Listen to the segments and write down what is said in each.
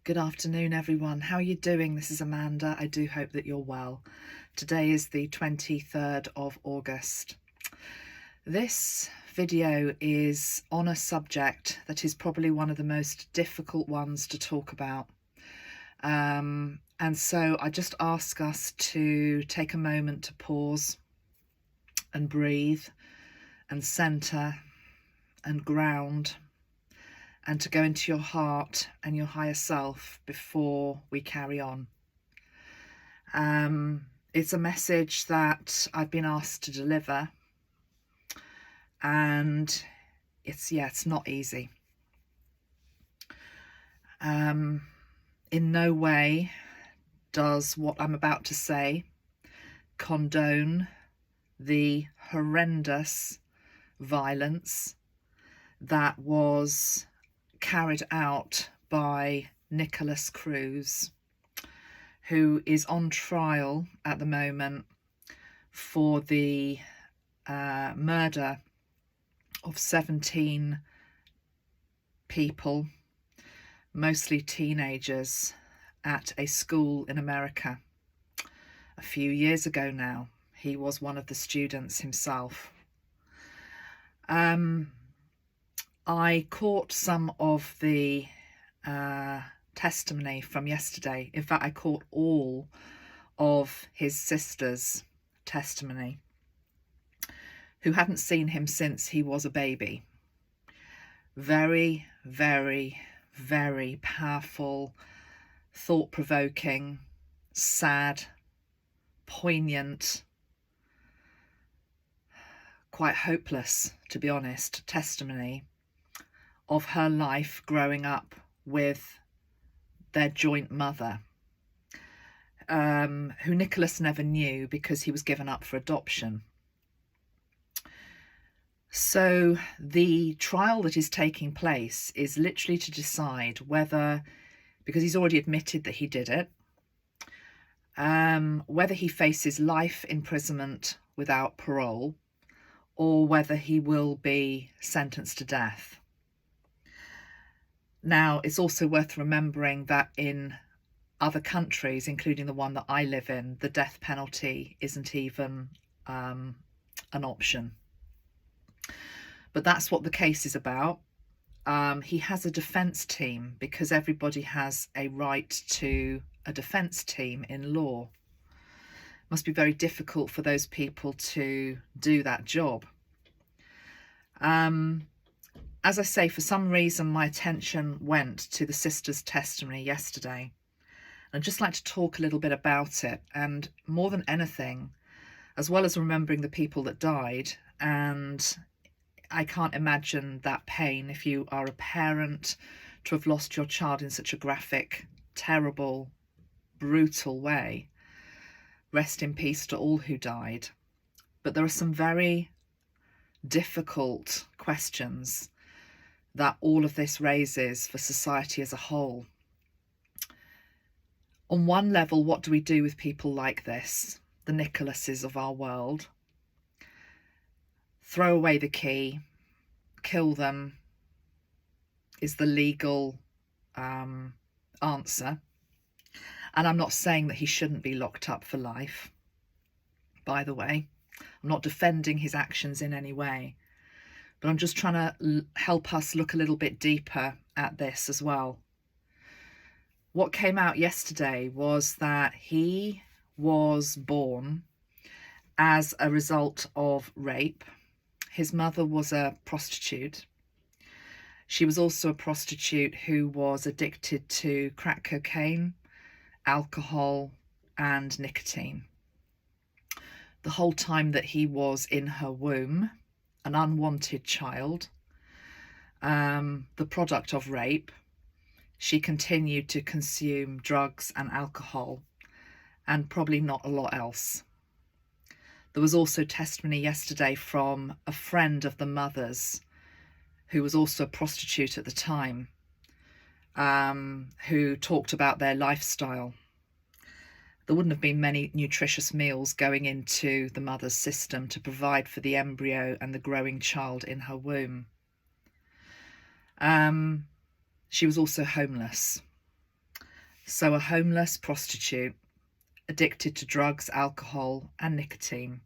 Good afternoon, everyone. How are you doing? This is Amanda. I do hope that you're well. Today is the 23rd of August. This video is on a subject that is probably one of the most difficult ones to talk about. And so I just ask us to take a moment to pause and breathe and centre and ground, and to go into your heart and your higher self before we carry on. It's a message that I've been asked to deliver, and it's not easy. In no way does what I'm about to say condone the horrendous violence that was carried out by Nikolas Cruz, who is on trial at the moment for the murder of 17 people, mostly teenagers, at a school in America. A few years ago now, he was one of the students himself. I caught some of the testimony from yesterday. In fact, I caught all of his sister's testimony, who hadn't seen him since he was a baby. Very, very, very powerful, thought-provoking, sad, poignant, quite hopeless, to be honest, testimony of her life growing up with their joint mother, who Nikolas never knew because he was given up for adoption. So the trial that is taking place is literally to decide whether, because he's already admitted that he did it, whether he faces life imprisonment without parole or whether he will be sentenced to death. Now, it's also worth remembering that in other countries, including the one that I live in, the death penalty isn't even an option. But that's what the case is about. He has a defence team because everybody has a right to a defence team in law. It must be very difficult for those people to do that job. As I say, for some reason, my attention went to the sister's testimony yesterday. I'd just like to talk a little bit about it, and more than anything, as well as remembering the people that died, and I can't imagine that pain if you are a parent to have lost your child in such a graphic, terrible, brutal way. Rest in peace to all who died. But there are some very difficult questions that all of this raises for society as a whole. On one level, what do we do with people like this, the Nikolases of our world? Throw away the key, kill them is the legal answer. And I'm not saying that he shouldn't be locked up for life, by the way. I'm not defending his actions in any way. But I'm just trying to help us look a little bit deeper at this as well. What came out yesterday was that he was born as a result of rape. His mother was a prostitute. She was also a prostitute who was addicted to crack cocaine, alcohol, and nicotine. The whole time that he was in her womb, an unwanted child, the product of rape, she continued to consume drugs and alcohol, and probably not a lot else. There was also testimony yesterday from a friend of the mother's, who was also a prostitute at the time, who talked about their lifestyle. There wouldn't have been many nutritious meals going into the mother's system to provide for the embryo and the growing child in her womb. She was also homeless. So a homeless prostitute, addicted to drugs, alcohol and nicotine,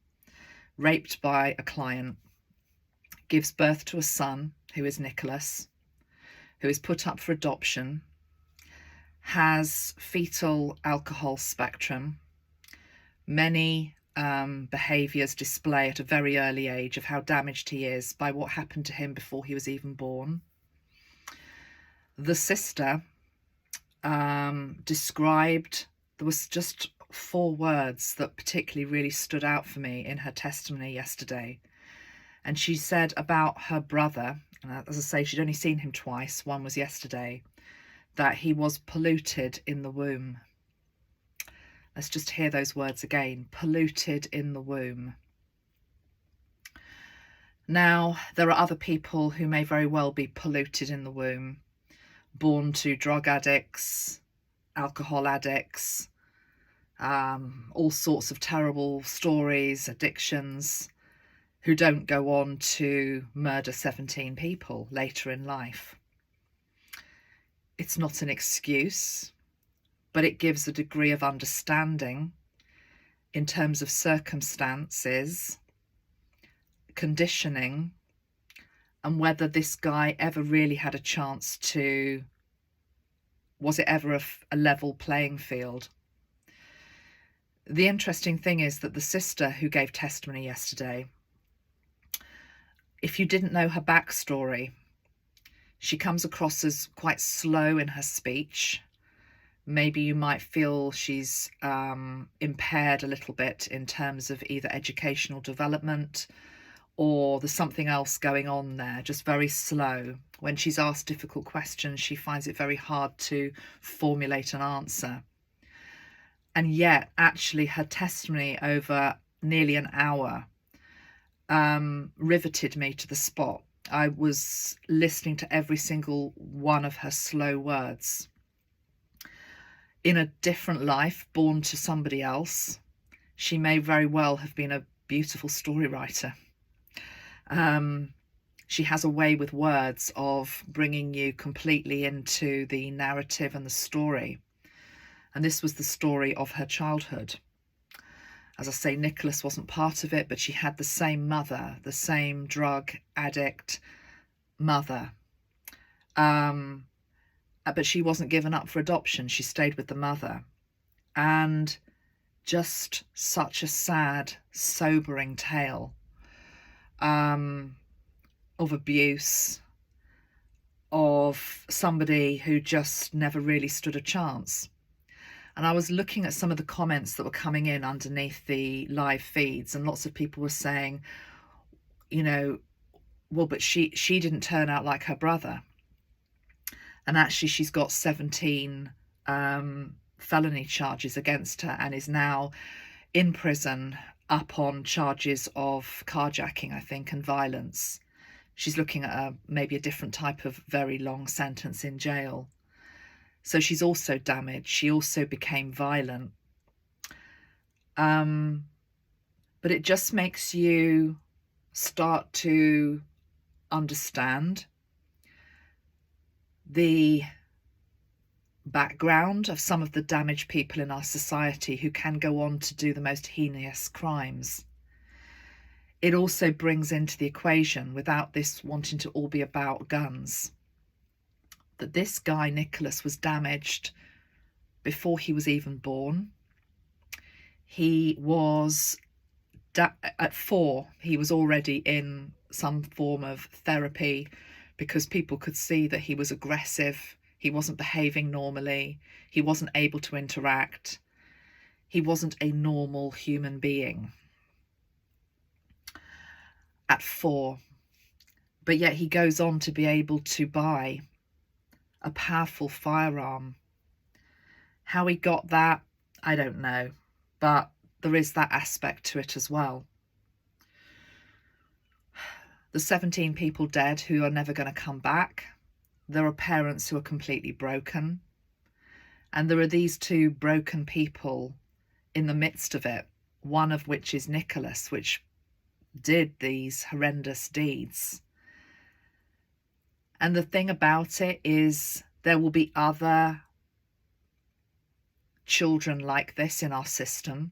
raped by a client, gives birth to a son who is Nikolas, who is put up for adoption, has fetal alcohol spectrum, many behaviours display at a very early age of how damaged he is by what happened to him before he was even born. The sister described, there was just 4 words that particularly really stood out for me in her testimony yesterday. And she said about her brother, and as I say, she'd only seen him twice, one was yesterday, that he was polluted in the womb. Let's just hear those words again, polluted in the womb. Now, there are other people who may very well be polluted in the womb, born to drug addicts, alcohol addicts, all sorts of terrible stories, addictions, who don't go on to murder 17 people later in life. It's not an excuse, but it gives a degree of understanding in terms of circumstances, conditioning, and whether this guy ever really had a chance to, was it ever a level playing field? The interesting thing is that the sister who gave testimony yesterday, if you didn't know her backstory, she comes across as quite slow in her speech. Maybe you might feel she's impaired a little bit in terms of either educational development or there's something else going on there, just very slow. When she's asked difficult questions, she finds it very hard to formulate an answer. And yet, actually, her testimony over nearly an hour riveted me to the spot. I was listening to every single one of her slow words. In a different life, born to somebody else, she may very well have been a beautiful story writer. She has a way with words of bringing you completely into the narrative and the story. And this was the story of her childhood. As I say, Nikolas wasn't part of it, but she had the same mother, the same drug addict mother. But she wasn't given up for adoption. She stayed with the mother. And just such a sad, sobering tale of abuse, of somebody who just never really stood a chance. And I was looking at some of the comments that were coming in underneath the live feeds, and lots of people were saying, you know, well, but she didn't turn out like her brother. And actually she's got 17 felony charges against her and is now in prison up on charges of carjacking, I think, and violence. She's looking at maybe a different type of very long sentence in jail. So she's also damaged. She also became violent. But it just makes you start to understand the background of some of the damaged people in our society who can go on to do the most heinous crimes. It also brings into the equation, without this wanting to all be about guns, that this guy, Nikolas, was damaged before he was even born. He was, at 4, he was already in some form of therapy because people could see that he was aggressive, he wasn't behaving normally, he wasn't able to interact, he wasn't a normal human being. At 4. But yet he goes on to be able to buy a powerful firearm. How he got that, I don't know, but there is that aspect to it as well. The 17 people dead who are never going to come back. There are parents who are completely broken. And there are these 2 broken people in the midst of it, one of which is Nikolas, which did these horrendous deeds. And the thing about it is there will be other children like this in our system,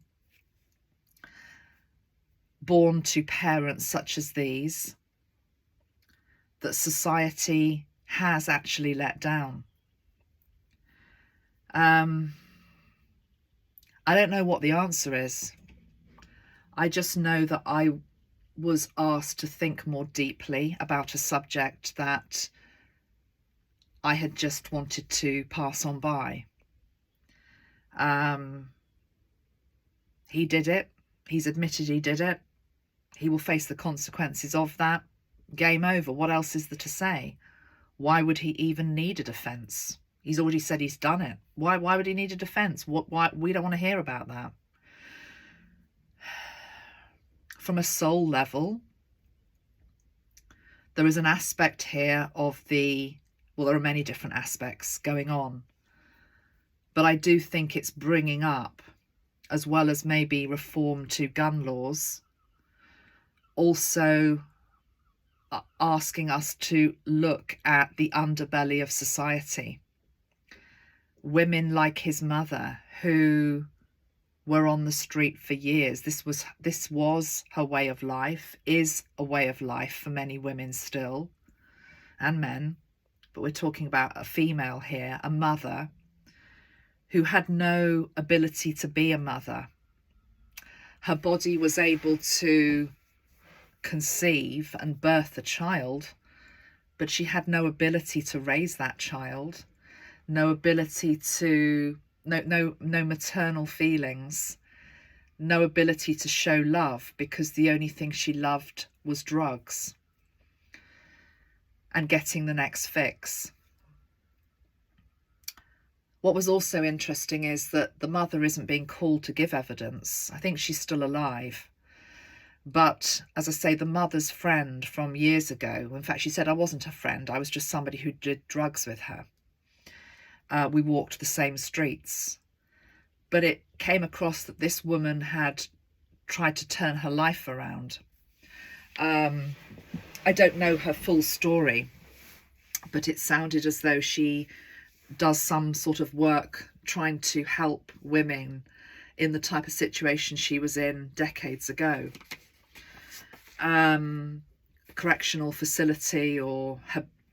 born to parents such as these, that society has actually let down. I don't know what the answer is. I just know that I was asked to think more deeply about a subject that I had just wanted to pass on by. He did it. He's admitted he did it. He will face the consequences of that. Game over. What else is there to say? Why would he even need a defence? He's already said he's done it. Why would he need a defence? Why? We don't want to hear about that. From a soul level, there is an aspect here of well, there are many different aspects going on, but I do think it's bringing up, as well as maybe reform to gun laws, also asking us to look at the underbelly of society. Women like his mother, who were on the street for years. This was her way of life, is a way of life for many women still, and men. But we're talking about a female here, a mother who had no ability to be a mother. Her body was able to conceive and birth a child, but she had no ability to raise that child, no ability to, no maternal feelings, no ability to show love, because the only thing she loved was drugs and getting the next fix. What was also interesting is that the mother isn't being called to give evidence. I think she's still alive. But as I say, the mother's friend from years ago, in fact, she said, I wasn't a friend, I was just somebody who did drugs with her. We walked the same streets. But it came across that this woman had tried to turn her life around. I don't know her full story, but it sounded as though she does some sort of work trying to help women in the type of situation she was in decades ago. Correctional facility or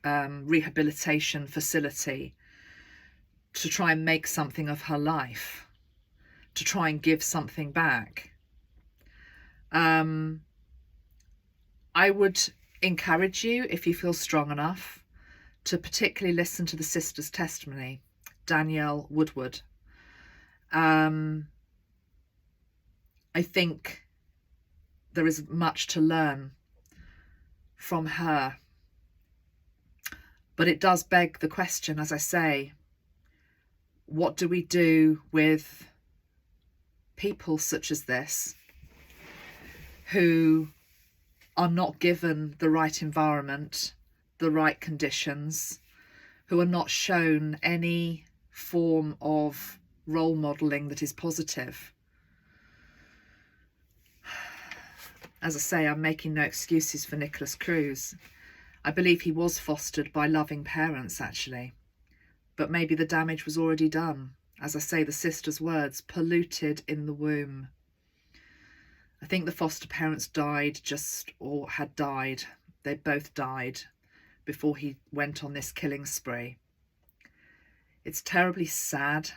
rehabilitation facility, to try and make something of her life, to try and give something back. I would encourage you, if you feel strong enough, to particularly listen to the sister's testimony, Danielle Woodward. I think there is much to learn from her. But it does beg the question, as I say, what do we do with people such as this, who are not given the right environment, the right conditions, who are not shown any form of role modelling that is positive? As I say, I'm making no excuses for Nikolas Cruz. I believe he was fostered by loving parents, actually. But maybe the damage was already done. As I say, the sister's words, polluted in the womb. I think the foster parents died or had died. They both died before he went on this killing spree. It's terribly sad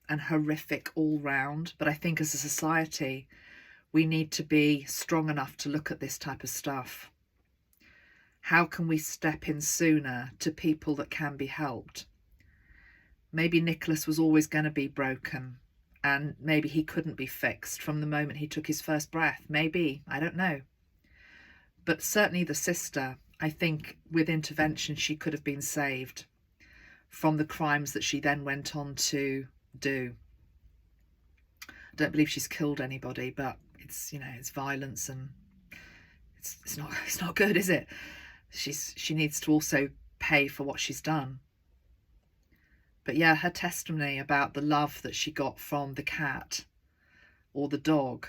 and horrific all round, but I think as a society, we need to be strong enough to look at this type of stuff. How can we step in sooner to people that can be helped? Maybe Nikolas was always going to be broken, and maybe he couldn't be fixed from the moment he took his first breath. Maybe, I don't know. But certainly the sister, I think with intervention she could have been saved from the crimes that she then went on to do. I don't believe she's killed anybody, but it's, you know, it's violence, and it's not good, is it? She needs to also pay for what she's done. But yeah, her testimony about the love that she got from the cat or the dog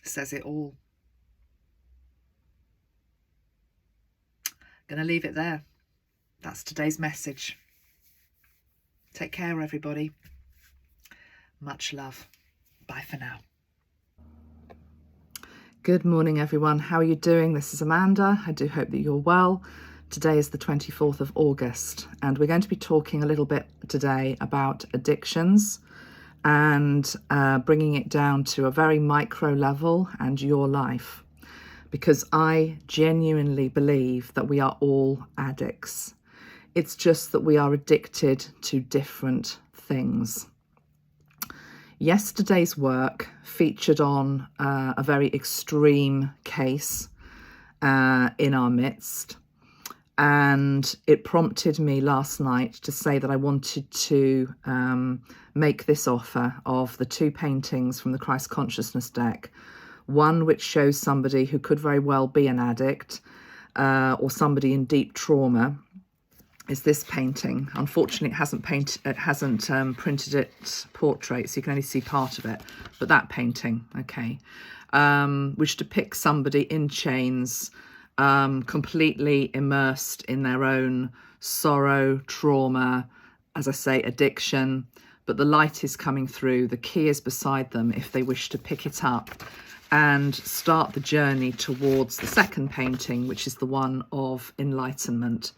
says it all. Gonna leave it there. That's today's message. Take care, everybody. Much love. Bye for now. Good morning, everyone. How are you doing? This is Amanda. I do hope that you're well. Today is the 24th of August, and we're going to be talking a little bit today about addictions and bringing it down to a very micro level and your life, because I genuinely believe that we are all addicts. It's just that we are addicted to different things. Yesterday's work featured on a very extreme case in our midst, and it prompted me last night to say that I wanted to make this offer of the 2 paintings from the Christ Consciousness deck, one which shows somebody who could very well be an addict or somebody in deep trauma, is this painting. Unfortunately, it hasn't printed it portrait, so you can only see part of it. But that painting, okay, which depicts somebody in chains, completely immersed in their own sorrow, trauma, as I say, addiction. But the light is coming through. The key is beside them if they wish to pick it up and start the journey towards the second painting, which is the one of enlightenment.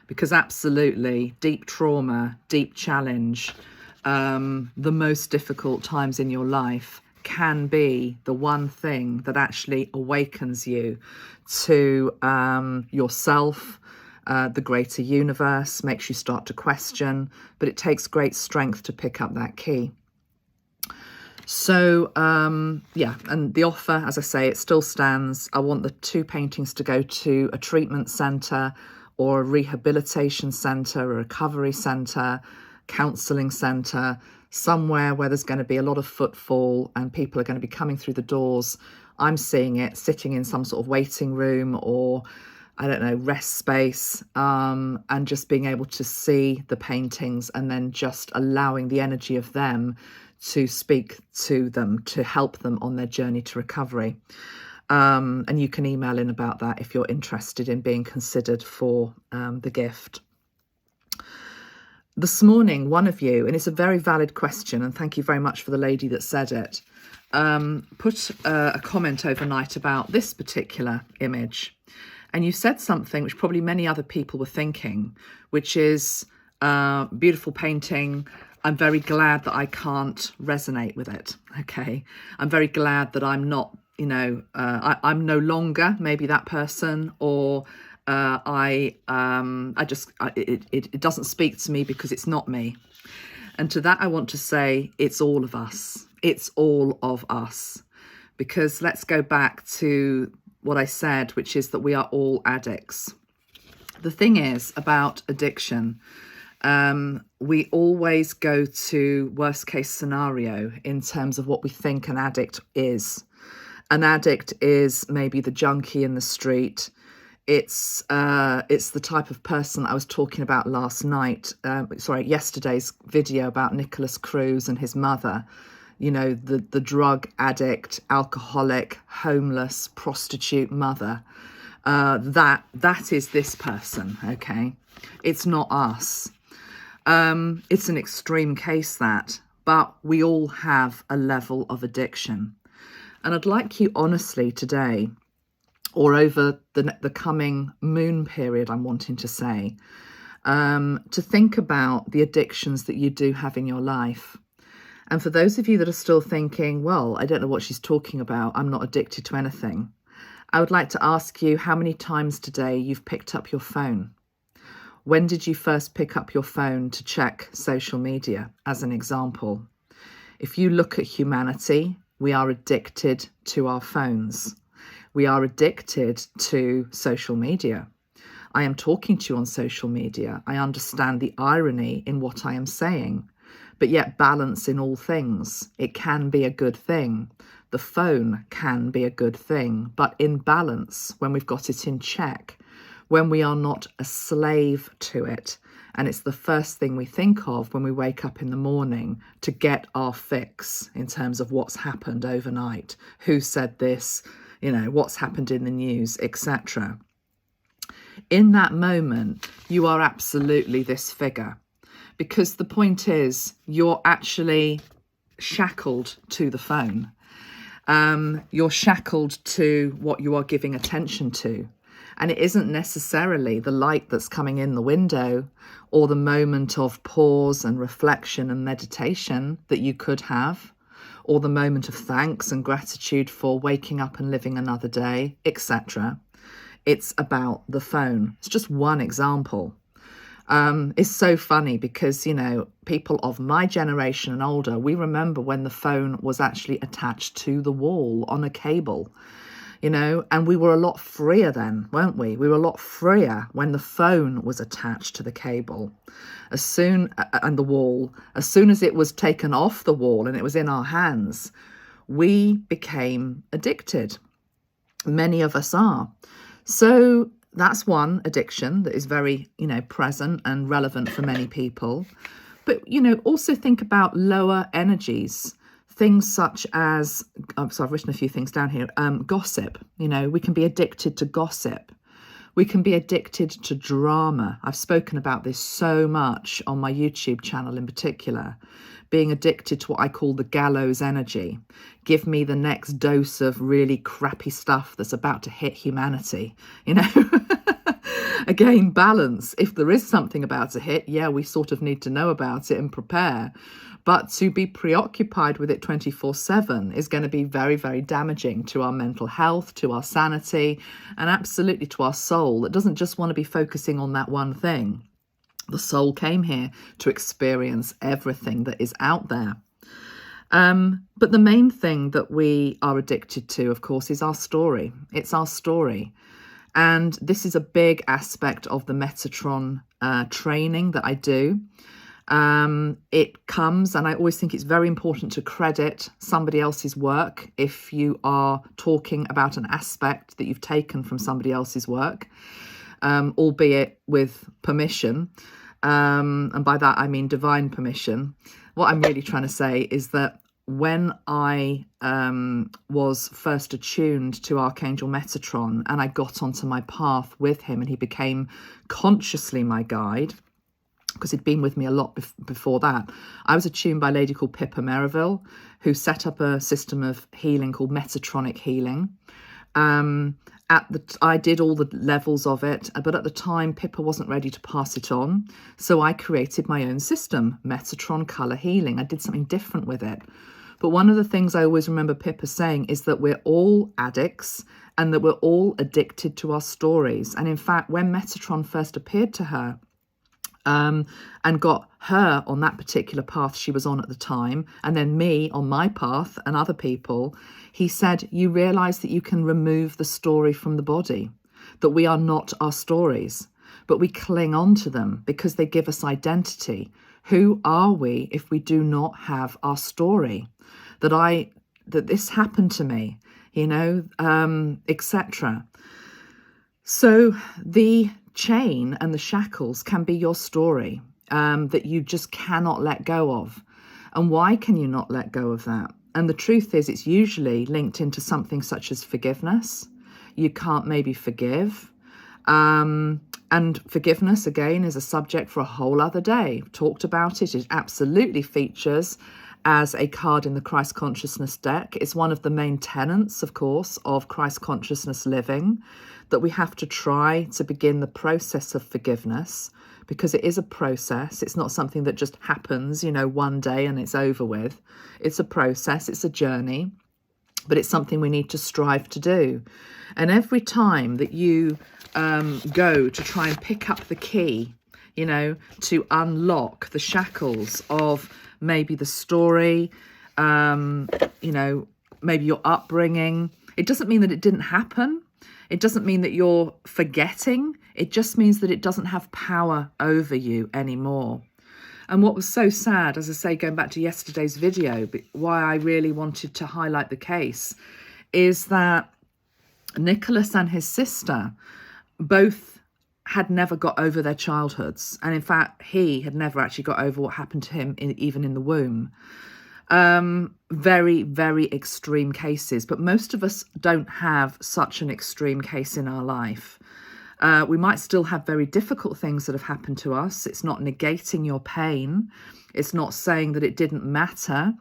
Because absolutely, deep trauma, deep challenge, the most difficult times in your life can be the one thing that actually awakens you to yourself, the greater universe, makes you start to question, but it takes great strength to pick up that key. So, yeah, and the offer, as I say, it still stands. I want the 2 paintings to go to a treatment centre or a rehabilitation centre, a recovery centre, counselling centre, somewhere where there's going to be a lot of footfall and people are going to be coming through the doors. I'm seeing it sitting in some sort of waiting room or, I don't know, rest space, and just being able to see the paintings and then just allowing the energy of them to speak to them, to help them on their journey to recovery. And you can email in about that if you're interested in being considered for the gift. This morning, one of you, and it's a very valid question, and thank you very much for the lady that said it, put a comment overnight about this particular image. And you said something which probably many other people were thinking, which is beautiful painting. I'm very glad that I can't resonate with it. Okay. I'm very glad that I'm not, you know, I'm no longer maybe that person, or it doesn't speak to me because it's not me. And to that, I want to say it's all of us. It's all of us. Because let's go back to what I said, which is that we are all addicts. The thing is about addiction, we always go to worst case scenario in terms of what we think an addict is. An addict is maybe the junkie in the street. It's the type of person I was talking about yesterday's video about Nikolas Cruz and his mother. You know, the drug addict, alcoholic, homeless, prostitute mother. That is this person, okay? It's not us. It's an extreme case, but we all have a level of addiction. And I'd like you honestly today, or over the coming moon period, I'm wanting to say, to think about the addictions that you do have in your life. And for those of you that are still thinking, well, I don't know what she's talking about, I'm not addicted to anything, I would like to ask you how many times today you've picked up your phone. When did you first pick up your phone to check social media, as an example? If you look at humanity, we are addicted to our phones. We are addicted to social media. I am talking to you on social media. I understand the irony in what I am saying, but yet balance in all things. It can be a good thing. The phone can be a good thing, but in balance, when we've got it in check, when we are not a slave to it. And it's the first thing we think of when we wake up in the morning to get our fix in terms of what's happened overnight, who said this, you know, what's happened in the news, etc. In that moment, you are absolutely this figure, because the point is you're actually shackled to the phone. You're shackled to what you are giving attention to. And it isn't necessarily the light that's coming in the window or the moment of pause and reflection and meditation that you could have, or the moment of thanks and gratitude for waking up and living another day, etc. It's about the phone. It's just one example. It's so funny because, you know, people of my generation and older, we remember when the phone was actually attached to the wall on a cable, you know, and we were a lot freer then, weren't we? We were a lot freer when the phone was attached to the cable. And the wall, as soon as it was taken off the wall and it was in our hands, we became addicted. Many of us are. So that's one addiction that is very, you know, present and relevant for many people. But, you know, also think about lower energies, things such as, so I've written a few things down here, gossip. You know, we can be addicted to gossip. We can be addicted to drama. I've spoken about this so much on my YouTube channel in particular, being addicted to what I call the gallows energy. Give me the next dose of really crappy stuff that's about to hit humanity, you know. Again, balance. If there is something about to hit, yeah, we sort of need to know about it and prepare. But to be preoccupied with it 24/7 is going to be very, very damaging to our mental health, to our sanity, and absolutely to our soul that doesn't just want to be focusing on that one thing. The soul came here to experience everything that is out there. But the main thing that we are addicted to, of course, is our story. It's our story. And this is a big aspect of the Metatron training that I do. It comes, and I always think it's very important to credit somebody else's work if you are talking about an aspect that you've taken from somebody else's work, albeit with permission. And by that, I mean divine permission. What I'm really trying to say is that when I was first attuned to Archangel Metatron and I got onto my path with him and he became consciously my guide, because he'd been with me a lot before that, I was attuned by a lady called Pippa Merivale, who set up a system of healing called Metatronic healing. I did all the levels of it, but at the time Pippa wasn't ready to pass it on, so I created my own system, Metatron Colour Healing. I did something different with it. But one of the things I always remember Pippa saying is that we're all addicts and that we're all addicted to our stories. And in fact, when Metatron first appeared to her, and got her on that particular path she was on at the time, and then me on my path and other people, he said, you realise that you can remove the story from the body, that we are not our stories, but we cling on to them because they give us identity. Who are we if we do not have our story? That this happened to me, you know, etc. So the chain and the shackles can be your story that you just cannot let go of. And why can you not let go of that? And the truth is, it's usually linked into something such as forgiveness. You can't maybe forgive. And forgiveness, again, is a subject for a whole other day. I've talked about it. It absolutely features as a card in the Christ Consciousness deck. It's one of the main tenets, of course, of Christ Consciousness living, that we have to try to begin the process of forgiveness, because it is a process. It's not something that just happens, you know, one day and it's over with. It's a process, it's a journey, but it's something we need to strive to do. And every time that you go to try and pick up the key, you know, to unlock the shackles of maybe the story, you know, maybe your upbringing, it doesn't mean that it didn't happen. It doesn't mean that you're forgetting. It just means that it doesn't have power over you anymore. And what was so sad, as I say, going back to yesterday's video, why I really wanted to highlight the case, is that Nikolas and his sister both had never got over their childhoods. And in fact, he had never actually got over what happened to him, even in the womb. Very, very extreme cases. But most of us don't have such an extreme case in our life. We might still have very difficult things that have happened to us. It's not negating your pain. It's not saying that it didn't matter,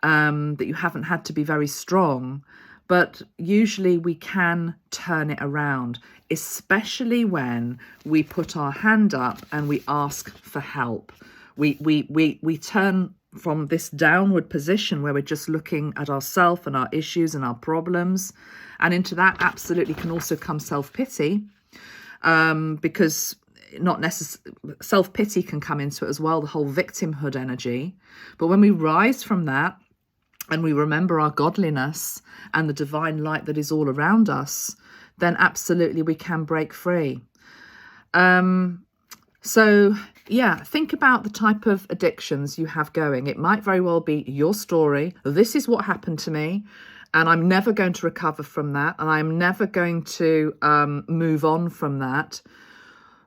that you haven't had to be very strong. But usually we can turn it around, especially when we put our hand up and we ask for help. We turn from this downward position where we're just looking at ourselves and our issues and our problems, and into that absolutely can also come self-pity, because not necessarily self-pity can come into it as well, the whole victimhood energy. But when we rise from that and we remember our godliness and the divine light that is all around us, then absolutely we can break free. So yeah, think about the type of addictions you have going. It might very well be your story. This is what happened to me, and I'm never going to recover from that, and I'm never going to move on from that.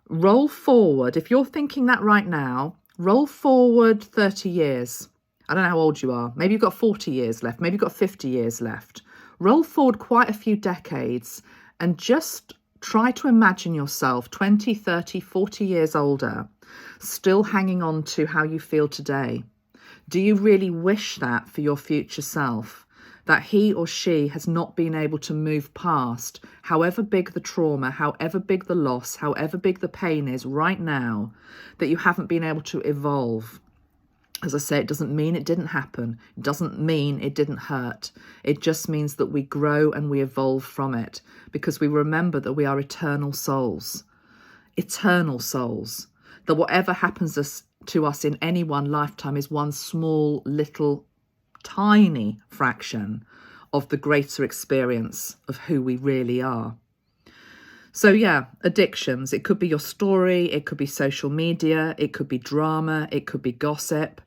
Roll forward. If you're thinking that right now, roll forward 30 years. I don't know how old you are. Maybe you've got 40 years left. Maybe you've got 50 years left. Roll forward quite a few decades and just try to imagine yourself 20, 30, 40 years older, still hanging on to how you feel today. Do you really wish that for your future self? That he or she has not been able to move past, however big the trauma, however big the loss, however big the pain is right now, that you haven't been able to evolve. As I say, it doesn't mean it didn't happen. It doesn't mean it didn't hurt. It just means that we grow and we evolve from it, because we remember that we are eternal souls. Eternal souls. That whatever happens to us in any one lifetime is one small, little, tiny fraction of the greater experience of who we really are. So yeah, addictions. It could be your story. It could be social media. It could be drama. It could be gossip.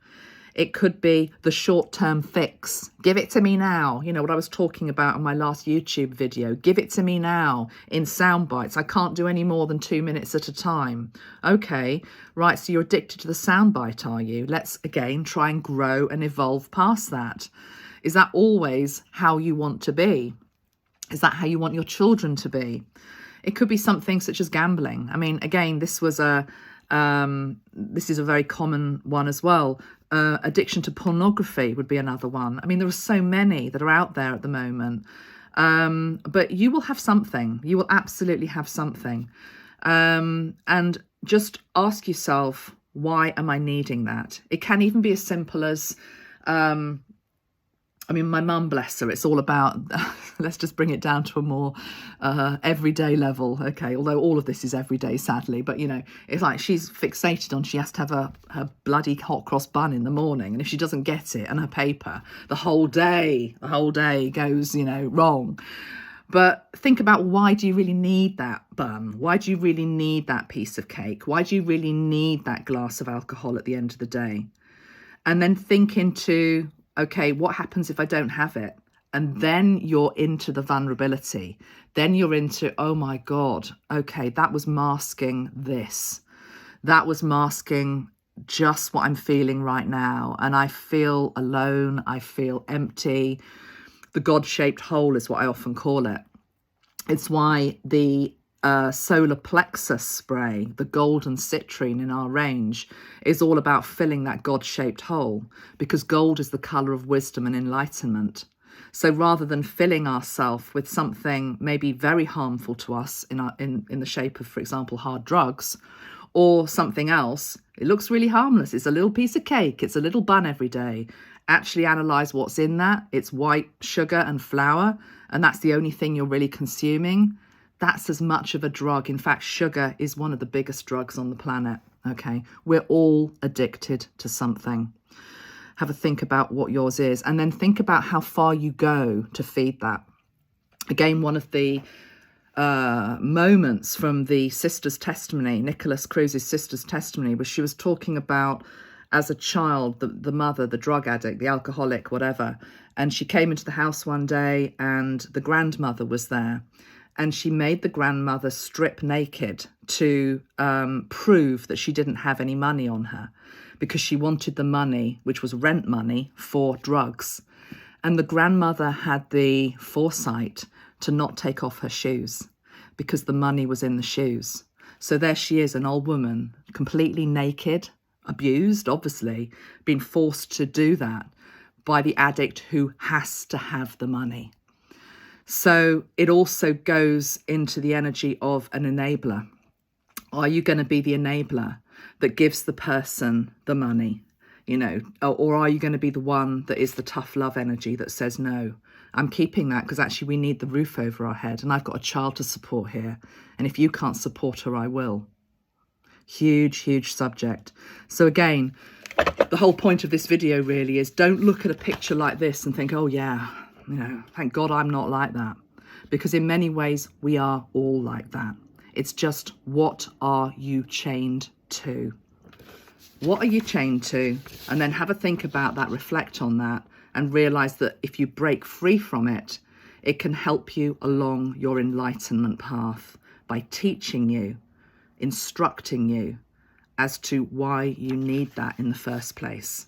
It could be the short-term fix. Give it to me now. You know what I was talking about in my last YouTube video. Give it to me now in sound bites. I can't do any more than 2 minutes at a time. Okay, right, so you're addicted to the sound bite, are you? Let's, again, try and grow and evolve past that. Is that always how you want to be? Is that how you want your children to be? It could be something such as gambling. I mean, again, this is a very common one as well. Addiction to pornography would be another one. I mean, there are so many that are out there at the moment. But you will have something. You will absolutely have something. And just ask yourself, why am I needing that? It can even be as simple as, I mean, my mum, bless her, it's all about, let's just bring it down to a more everyday level, okay? Although all of this is everyday, sadly. But, you know, it's like she's fixated on she has to have her bloody hot cross bun in the morning. And if she doesn't get it and her paper, the whole day goes, you know, wrong. But think about, why do you really need that bun? Why do you really need that piece of cake? Why do you really need that glass of alcohol at the end of the day? And then think into, okay, what happens if I don't have it? And then you're into the vulnerability. Then you're into, oh my God, okay, that was masking this. That was masking just what I'm feeling right now. And I feel alone. I feel empty. The God-shaped hole is what I often call it. It's why the solar plexus spray, the golden citrine in our range, is all about filling that God-shaped hole, because gold is the colour of wisdom and enlightenment. So rather than filling ourselves with something maybe very harmful to us in the shape of, for example, hard drugs, or something else, it looks really harmless. It's a little piece of cake. It's a little bun every day. Actually analyse what's in that. It's white sugar and flour, and that's the only thing you're really consuming. That's as much of a drug. In fact, sugar is one of the biggest drugs on the planet, okay? We're all addicted to something. Have a think about what yours is, and then think about how far you go to feed that. Again, one of the moments from the sister's testimony, Nikolas Cruz's sister's testimony, was she was talking about, as a child, the mother, the drug addict, the alcoholic, whatever, and she came into the house one day and the grandmother was there. And she made the grandmother strip naked to prove that she didn't have any money on her, because she wanted the money, which was rent money, for drugs. And the grandmother had the foresight to not take off her shoes, because the money was in the shoes. So there she is, an old woman, completely naked, abused, obviously, being forced to do that by the addict who has to have the money. So it also goes into the energy of an enabler. Are you going to be the enabler that gives the person the money, you know, or are you going to be the one that is the tough love energy that says, no, I'm keeping that because actually we need the roof over our head and I've got a child to support here. And if you can't support her, I will. Huge, huge subject. So again, the whole point of this video really is don't look at a picture like this and think, oh yeah, you know, thank God I'm not like that. Because in many ways, we are all like that. It's just, what are you chained to? What are you chained to? And then have a think about that, reflect on that, and realize that if you break free from it, it can help you along your enlightenment path by teaching you, instructing you as to why you need that in the first place.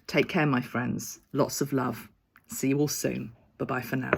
Take care, my friends. Lots of love. See you all soon. Bye-bye for now.